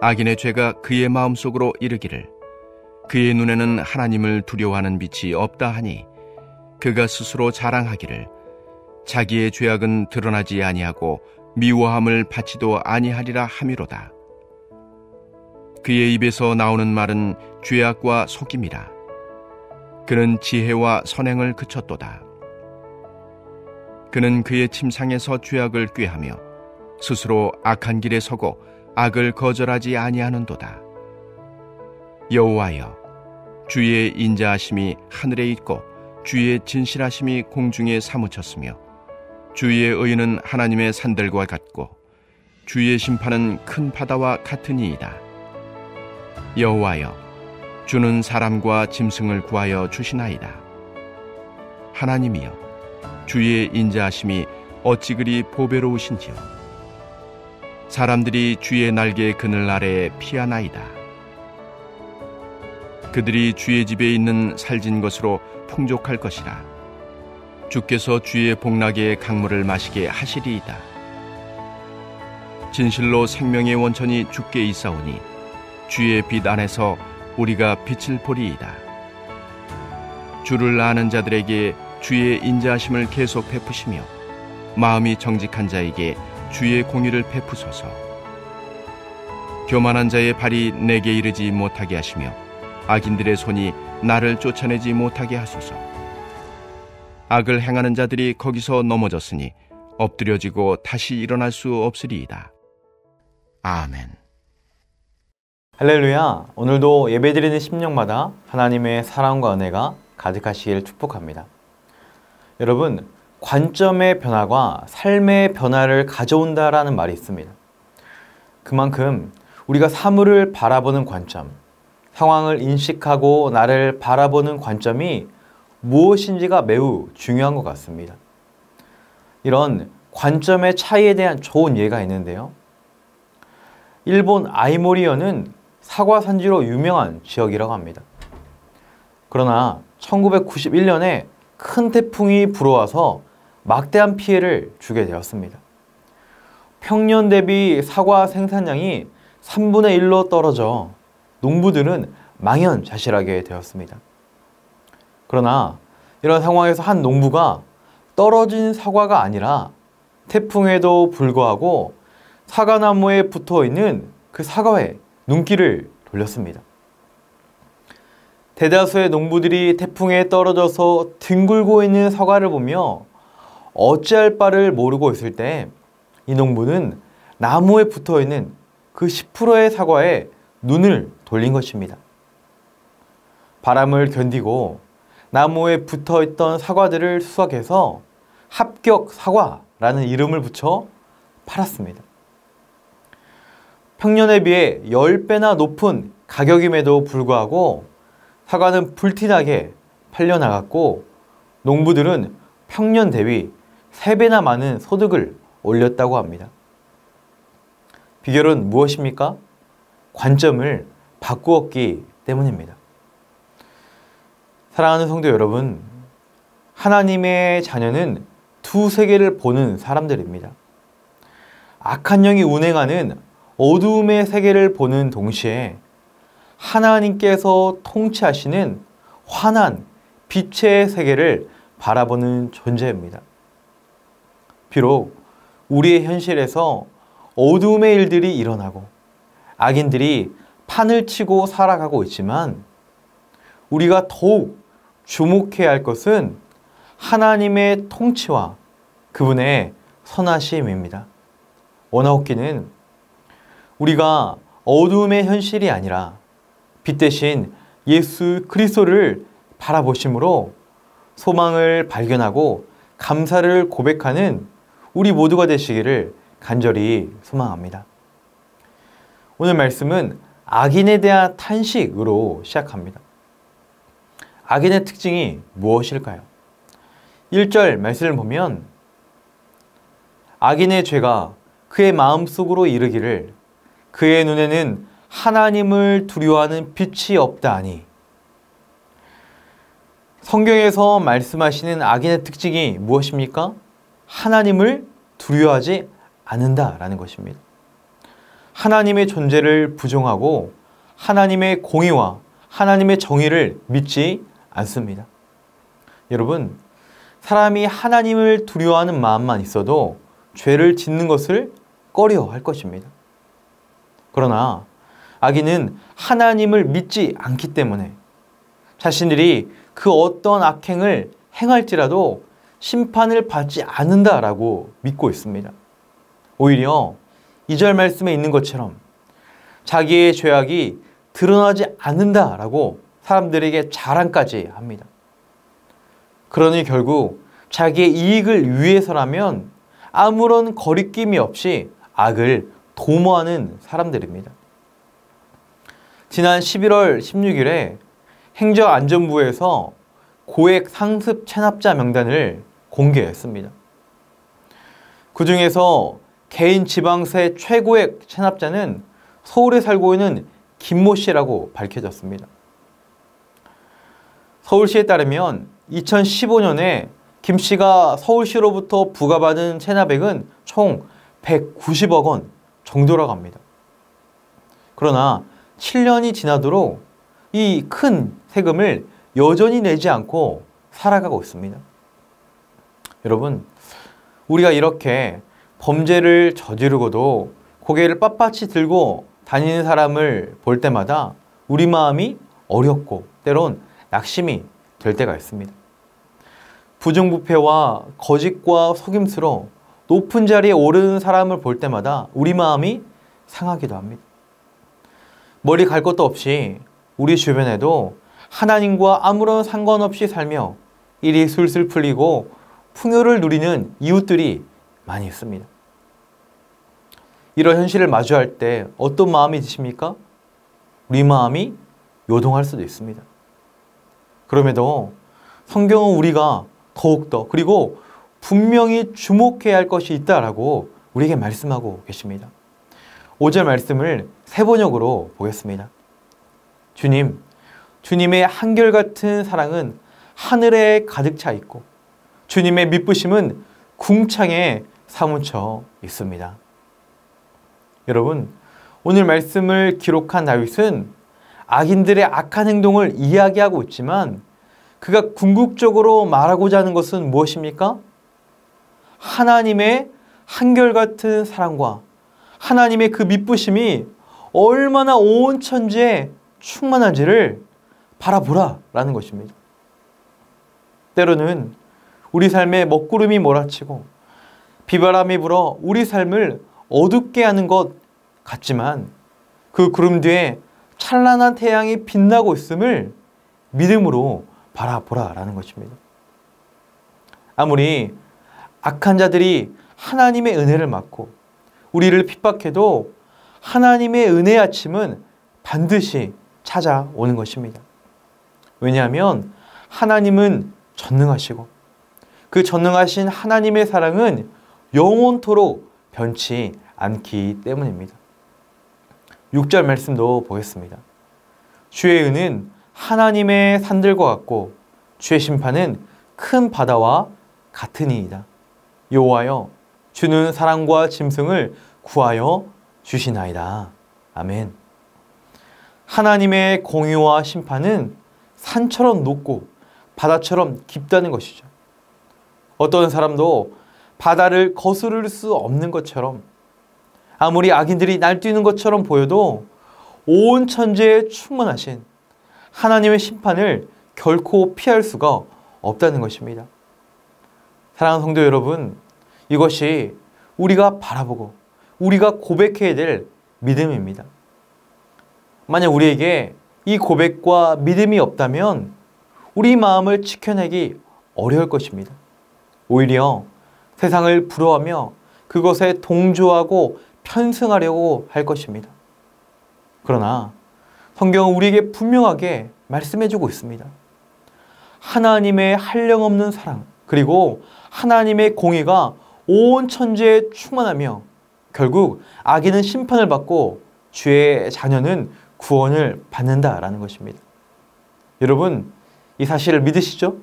악인의 죄가 그의 마음속으로 이르기를 그의 눈에는 하나님을 두려워하는 빛이 없다 하니 그가 스스로 자랑하기를 자기의 죄악은 드러나지 아니하고 미워함을 받지도 아니하리라 하미로다. 그의 입에서 나오는 말은 죄악과 속임이라. 그는 지혜와 선행을 그쳤도다. 그는 그의 침상에서 죄악을 꾀하며 스스로 악한 길에 서고 악을 거절하지 아니하는도다. 여호와여, 주의 인자하심이 하늘에 있고 주의 진실하심이 공중에 사무쳤으며 주의 의는 하나님의 산들과 같고 주의 심판은 큰 바다와 같으니이다. 여호와여, 주는 사람과 짐승을 구하여 주시나이다. 하나님이여, 주의 인자하심이 어찌 그리 보배로우신지요. 사람들이 주의 날개 그늘 아래에 피하나이다. 그들이 주의 집에 있는 살진 것으로 풍족할 것이라. 주께서 주의 복락의 강물을 마시게 하시리이다. 진실로 생명의 원천이 주께 있사오니 주의 빛 안에서 우리가 빛을 보리이다. 주를 아는 자들에게 주의 인자하심을 계속 베푸시며 마음이 정직한 자에게 주의 공의를 베푸소서. 교만한 자의 발이 내게 이르지 못하게 하시며 악인들의 손이 나를 쫓아내지 못하게 하소서. 악을 행하는 자들이 거기서 넘어졌으니 엎드려지고 다시 일어날 수 없으리이다. 아멘. 할렐루야. 오늘도 예배드리는 심령마다 하나님의 사랑과 은혜가 가득하시길 축복합니다. 여러분, 관점의 변화가 삶의 변화를 가져온다라는 말이 있습니다. 그만큼 우리가 사물을 바라보는 관점, 상황을 인식하고 나를 바라보는 관점이 무엇인지가 매우 중요한 것 같습니다. 이런 관점의 차이에 대한 좋은 예가 있는데요. 일본 아이모리현은 사과 산지로 유명한 지역이라고 합니다. 그러나 1991년에 큰 태풍이 불어와서 막대한 피해를 주게 되었습니다. 평년 대비 사과 생산량이 3분의 1로 떨어져 농부들은 망연자실하게 되었습니다. 그러나 이런 상황에서 한 농부가 떨어진 사과가 아니라 태풍에도 불구하고 사과나무에 붙어있는 그 사과에 눈길을 돌렸습니다. 대다수의 농부들이 태풍에 떨어져서 뒹굴고 있는 사과를 보며 어찌할 바를 모르고 있을 때 이 농부는 나무에 붙어있는 그 10%의 사과에 눈을 돌린 것입니다. 바람을 견디고 나무에 붙어있던 사과들을 수확해서 합격 사과라는 이름을 붙여 팔았습니다. 평년에 비해 10배나 높은 가격임에도 불구하고 사과는 불티나게 팔려나갔고 농부들은 평년 대비 3배나 많은 소득을 올렸다고 합니다. 비결은 무엇입니까? 관점을 바꾸었기 때문입니다. 사랑하는 성도 여러분, 하나님의 자녀는 두 세계를 보는 사람들입니다. 악한 영이 운행하는 어두움의 세계를 보는 동시에 하나님께서 통치하시는 환한 빛의 세계를 바라보는 존재입니다. 비록 우리의 현실에서 어두움의 일들이 일어나고 악인들이 판을 치고 살아가고 있지만 우리가 더욱 주목해야 할 것은 하나님의 통치와 그분의 선하심입니다. 원하옵기는 우리가 어두움의 현실이 아니라 빛 대신 예수 그리스도를 바라보심으로 소망을 발견하고 감사를 고백하는 우리 모두가 되시기를 간절히 소망합니다. 오늘 말씀은 악인에 대한 탄식으로 시작합니다. 악인의 특징이 무엇일까요? 1절 말씀을 보면 악인의 죄가 그의 마음속으로 이르기를 그의 눈에는 하나님을 두려워하는 빛이 없다 하니, 성경에서 말씀하시는 악인의 특징이 무엇입니까? 하나님을 두려워하지 않는다라는 것입니다. 하나님의 존재를 부정하고 하나님의 공의와 하나님의 정의를 믿지 않습니다. 여러분, 사람이 하나님을 두려워하는 마음만 있어도 죄를 짓는 것을 꺼려할 것입니다. 그러나 악인은 하나님을 믿지 않기 때문에 자신들이 그 어떤 악행을 행할지라도 심판을 받지 않는다라고 믿고 있습니다. 오히려 2절 말씀에 있는 것처럼 자기의 죄악이 드러나지 않는다라고 사람들에게 자랑까지 합니다. 그러니 결국 자기의 이익을 위해서라면 아무런 거리낌이 없이 악을 도모하는 사람들입니다. 지난 11월 16일에 행정안전부에서 고액 상습 체납자 명단을 공개했습니다. 그 중에서 개인 지방세 최고액 체납자는 서울에 살고 있는 김모 씨라고 밝혀졌습니다. 서울시에 따르면 2015년에 김 씨가 서울시로부터 부과받은 체납액은 총 190억 원 정도라고 합니다. 그러나 7년이 지나도록 이 큰 세금을 여전히 내지 않고 살아가고 있습니다. 여러분, 우리가 이렇게 범죄를 저지르고도 고개를 빳빳이 들고 다니는 사람을 볼 때마다 우리 마음이 어렵고 때론 낙심이 될 때가 있습니다. 부정부패와 거짓과 속임수로 높은 자리에 오르는 사람을 볼 때마다 우리 마음이 상하기도 합니다. 머리 갈 것도 없이 우리 주변에도 하나님과 아무런 상관없이 살며 일이 술술 풀리고 풍요를 누리는 이웃들이 많이 있습니다. 이런 현실을 마주할 때 어떤 마음이 드십니까? 우리 마음이 요동할 수도 있습니다. 그럼에도 성경은 우리가 더욱더 그리고 분명히 주목해야 할 것이 있다라고 우리에게 말씀하고 계십니다. 5절 말씀을 세 번역으로 보겠습니다. 주님의 한결같은 사랑은 하늘에 가득 차 있고 주님의 미쁘심은 궁창에 사무쳐 있습니다. 여러분, 오늘 말씀을 기록한 다윗은 악인들의 악한 행동을 이야기하고 있지만 그가 궁극적으로 말하고자 하는 것은 무엇입니까? 하나님의 한결같은 사랑과 하나님의 그 미쁘심이 얼마나 온 천지에 충만한지를 바라보라 라는 것입니다. 때로는 우리 삶에 먹구름이 몰아치고 비바람이 불어 우리 삶을 어둡게 하는 것 같지만 그 구름 뒤에 찬란한 태양이 빛나고 있음을 믿음으로 바라보라 라는 것입니다. 아무리 악한 자들이 하나님의 은혜를 막고 우리를 핍박해도 하나님의 은혜의 아침은 반드시 찾아오는 것입니다. 왜냐하면 하나님은 전능하시고 그 전능하신 하나님의 사랑은 영원토록 변치 않기 때문입니다. 6절 말씀도 보겠습니다. 주의 은은 하나님의 산들과 같고 주의 심판은 큰 바다와 같으니이다. 여호와여, 주는 사랑과 짐승을 구하여 주시나이다. 아멘. 하나님의 공의와 심판은 산처럼 높고 바다처럼 깊다는 것이죠. 어떤 사람도 바다를 거스를 수 없는 것처럼 아무리 악인들이 날뛰는 것처럼 보여도 온 천지에 충만하신 하나님의 심판을 결코 피할 수가 없다는 것입니다. 사랑하는 성도 여러분, 이것이 우리가 바라보고 우리가 고백해야 될 믿음입니다. 만약 우리에게 이 고백과 믿음이 없다면 우리 마음을 지켜내기 어려울 것입니다. 오히려 세상을 부러워하며 그것에 동조하고 편승하려고 할 것입니다. 그러나 성경은 우리에게 분명하게 말씀해주고 있습니다. 하나님의 한량없는 사랑 그리고 하나님의 공의가 온 천지에 충만하며 결국 악인은 심판을 받고 주의 자녀는 구원을 받는다라는 것입니다. 여러분, 이 사실을 믿으시죠?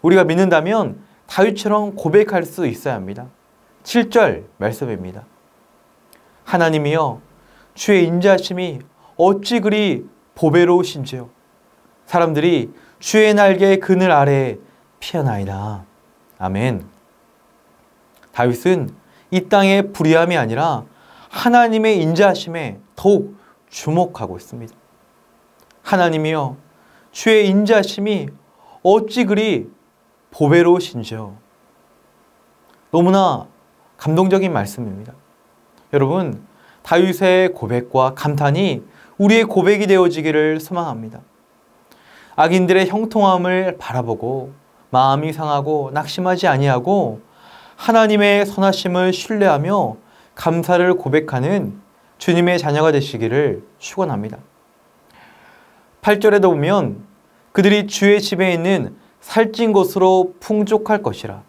우리가 믿는다면 다윗처럼 고백할 수 있어야 합니다. 7절 말씀입니다. 하나님이여 주의 인자하심이 어찌 그리 보배로우신지요. 사람들이 주의 날개의 그늘 아래에 피하나이다. 아멘. 다윗은 이 땅의 불의함이 아니라 하나님의 인자하심에 더욱 주목하고 있습니다. 하나님이여 주의 인자하심이 어찌 그리 보배로우신지요. 너무나 감동적인 말씀입니다. 여러분, 다윗의 고백과 감탄이 우리의 고백이 되어지기를 소망합니다. 악인들의 형통함을 바라보고 마음이 상하고 낙심하지 아니하고 하나님의 선하심을 신뢰하며 감사를 고백하는 주님의 자녀가 되시기를 축원합니다. 8절에도 보면 그들이 주의 집에 있는 살찐 곳으로 풍족할 것이라.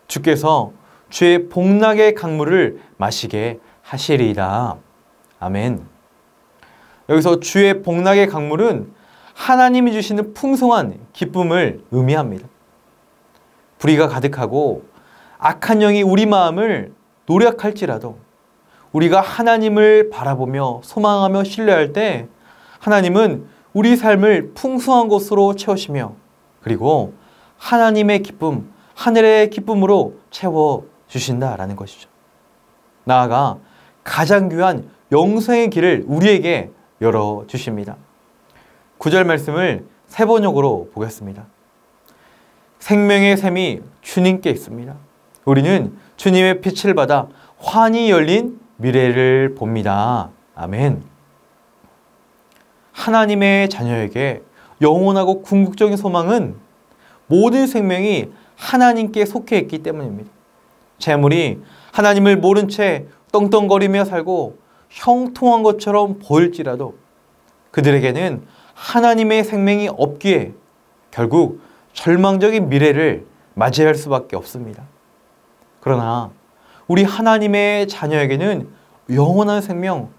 주께서 주의 복락의 강물을 마시게 하시리이다. 아멘. 여기서 주의 복락의 강물은 하나님이 주시는 풍성한 기쁨을 의미합니다. 불의가 가득하고 악한 영이 우리 마음을 노력할지라도 우리가 하나님을 바라보며 소망하며 신뢰할 때 하나님은 우리 삶을 풍성한 것으로 채우시며 그리고 하나님의 기쁨, 하늘의 기쁨으로 채워주신다라는 것이죠. 나아가 가장 귀한 영생의 길을 우리에게 열어주십니다. 9절 말씀을 세 번역으로 보겠습니다. 생명의 샘이 주님께 있습니다. 우리는 주님의 빛을 받아 환히 열린 미래를 봅니다. 아멘. 하나님의 자녀에게 영원하고 궁극적인 소망은 모든 생명이 하나님께 속해 있기 때문입니다. 재물이 하나님을 모른 채 떵떵거리며 살고 형통한 것처럼 보일지라도 그들에게는 하나님의 생명이 없기에 결국 절망적인 미래를 맞이할 수밖에 없습니다. 그러나 우리 하나님의 자녀에게는 영원한 생명,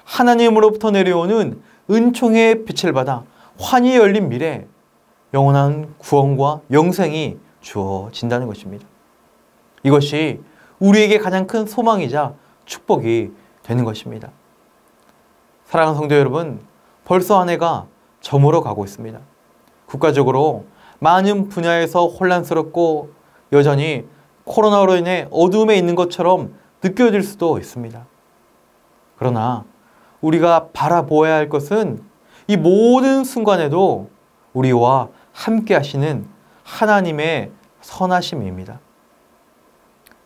하나님으로부터 내려오는 은총의 빛을 받아 환히 열린 미래, 영원한 구원과 영생이 주어진다는 것입니다. 이것이 우리에게 가장 큰 소망이자 축복이 되는 것입니다. 사랑하는 성도 여러분, 벌써 한 해가 저물어 가고 있습니다. 국가적으로 많은 분야에서 혼란스럽고 여전히 코로나로 인해 어두움에 있는 것처럼 느껴질 수도 있습니다. 그러나 우리가 바라보아야 할 것은 이 모든 순간에도 우리와 함께 하시는 하나님의 선하심입니다.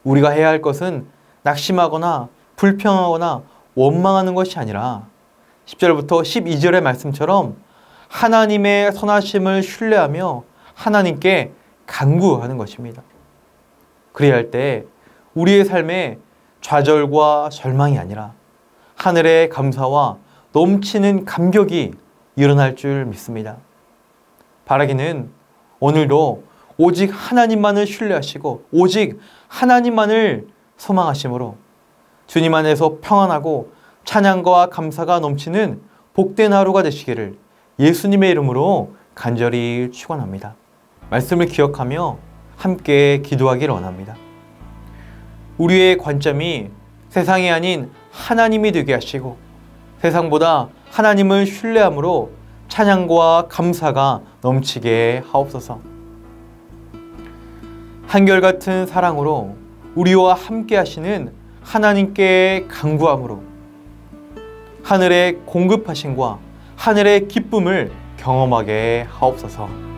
우리가 해야 할 것은 낙심하거나 불평하거나 원망하는 것이 아니라 10절부터 12절의 말씀처럼 하나님의 선하심을 신뢰하며 하나님께 간구하는 것입니다. 그래야 할 때 우리의 삶에 좌절과 절망이 아니라 하늘의 감사와 넘치는 감격이 일어날 줄 믿습니다. 바라기는 오늘도 오직 하나님만을 신뢰하시고 오직 하나님만을 소망하심으로 주님 안에서 평안하고 찬양과 감사가 넘치는 복된 하루가 되시기를 예수님의 이름으로 간절히 축원합니다. 말씀을 기억하며 함께 기도하기를 원합니다. 우리의 관점이 세상이 아닌 하나님이 되게 하시고 세상보다 하나님을 신뢰함으로 찬양과 감사가 넘치게 하옵소서. 한결같은 사랑으로 우리와 함께 하시는 하나님께 간구함으로 하늘의 공급하심과 하늘의 기쁨을 경험하게 하옵소서.